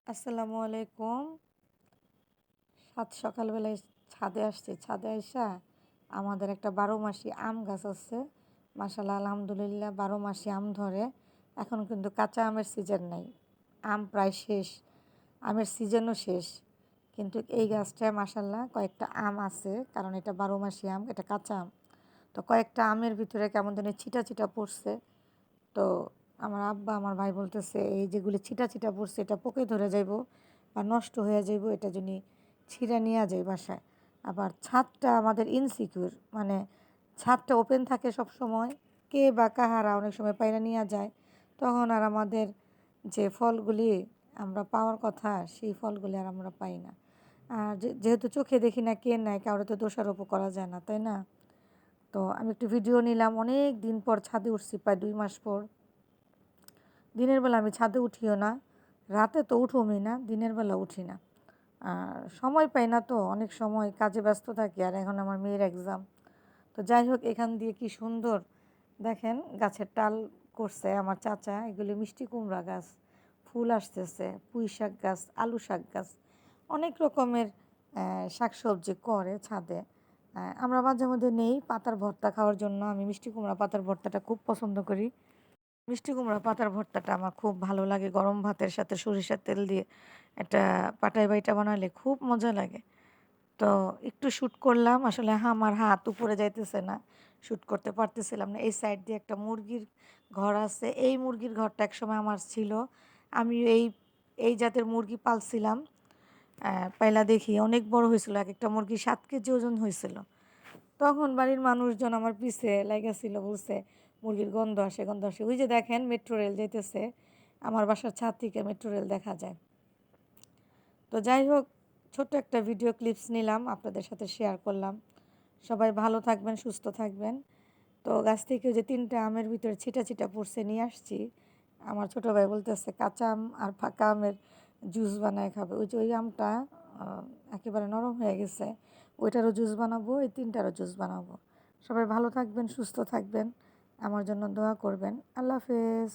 আসসালামু আলাইকুম। সকালবেলায় ছাদে আসছি। ছাদে আইসা আমাদের একটা ১২ মাসি আম গাছ আছে। মাশাআল্লাহ আলহামদুলিল্লাহ ১২ মাসি আম ধরে। এখন কিন্তু কাঁচা আমের সিজন নাই। আম প্রায় শেষ। আমের সিজনও শেষ। কিন্তু এই গাছটায় মাশাআল্লাহ কয়েকটা আম আছে। কারণ এটা ১২ মাসি আম, এটা কাঁচা আম। তো কয়েকটা আমের ভিতরে কেমন জানি ছিটা, ছিটা পড়ছে। তো আমার আব্বা আমার ভাই বলতেছে এই যেগুলি ছিটা ছিটা পড়ছে এটা পোকে ধরে যাইব বা নষ্ট হয়ে যাইব, এটা যদি ছিঁড়া নিয়ে যায় বাসায়। আবার ছাদটা আমাদের ইনসিকিউর, মানে ছাদটা ওপেন থাকে সব সময়, কে বা কাহারা অনেক সময় পায়রা নিয়ে যায়, তখন আর আমাদের যে ফলগুলি আমরা পাওয়ার কথা সেই ফলগুলি আর আমরা পাই না। আর যেহেতু চোখে দেখি না কে নেয়, কারোর তো দোষারোপ করা যায় না, তাই না? তো আমি একটু ভিডিও নিলাম, অনেক দিন পর ছাদে উঠছি, প্রায় 2 মাস পর। দিনের বেলা আমি ছাদে উঠিও না, রাতে তো উঠোমই না, দিনের বেলা উঠি না। আর সময় পাই না, তো অনেক সময় কাজে ব্যস্ত থাকি, আর এখন আমার মেয়ের এক্সাম। তো যাই হোক, এখান দিয়ে কি সুন্দর দেখেন গাছের টাল করছে আমার চাচা, এগুলি মিষ্টি কুমড়া গাছ, ফুল আসতেছে, পুঁই শাক গাছ, আলু শাক গাছ, অনেক রকমের শাকসবজি করে ছাদে। আমরা মাঝে মধ্যে নেই পাতার ভর্তা খাওয়ার জন্য। আমি মিষ্টি কুমড়া পাতার ভর্তাটা খুব পছন্দ করি। মিষ্টি কুমড়া পাতার ভর্তাটা আমার খুব ভালো লাগে, গরম ভাতের সাথে সরিষার তেল দিয়ে একটা পাটাই বাইটা বানালে খুব মজা লাগে। তো একটু শ্যুট করলাম, আসলে আমার হাত উপরে যাইতেছে না, শ্যুট করতে পারতেছিলাম না। এই সাইড দিয়ে একটা মুরগির ঘর আছে, এই মুরগির ঘরটা একসময় আমার ছিল। আমি এই জাতের মুরগি পালছিলাম। পাইলা দেখি অনেক বড় হয়েছিল, এক একটা মুরগি 7 কেজি ওজন হয়েছিল। তখন বাড়ির মানুষজন আমার পিছে লাইগাছিল, বলছে মুরগির গন্ধ আসে, গন্ধ আসে। ওই যে দেখেন মেট্রো রেল যাইতেছে, আমার বাসার ছাদ থেকে মেট্রো রেল দেখা যায়। তো যাই হোক, ছোট্ট একটা ভিডিও ক্লিপস নিলাম, আপনাদের সাথে শেয়ার করলাম। সবাই ভালো থাকবেন, সুস্থ থাকবেন। তো গাছ থেকে যে 3টা আমের ভিতরে ছিটা ছিটা পড়ছে নিয়ে আসছি। আমার ছোটো ভাই বলতেছে কাঁচা আম আর পাকা আমের জুস বানায় খাবে। ওই যে ওই আমটা একেবারে নরম হয়ে গেছে, ওইটারও জুস বানাবো, এই 3টারও জুস বানাবো। সবাই ভালো থাকবেন, সুস্থ থাকবেন, আমার জন্য দোয়া করবেন। আল্লাহ হাফেজ।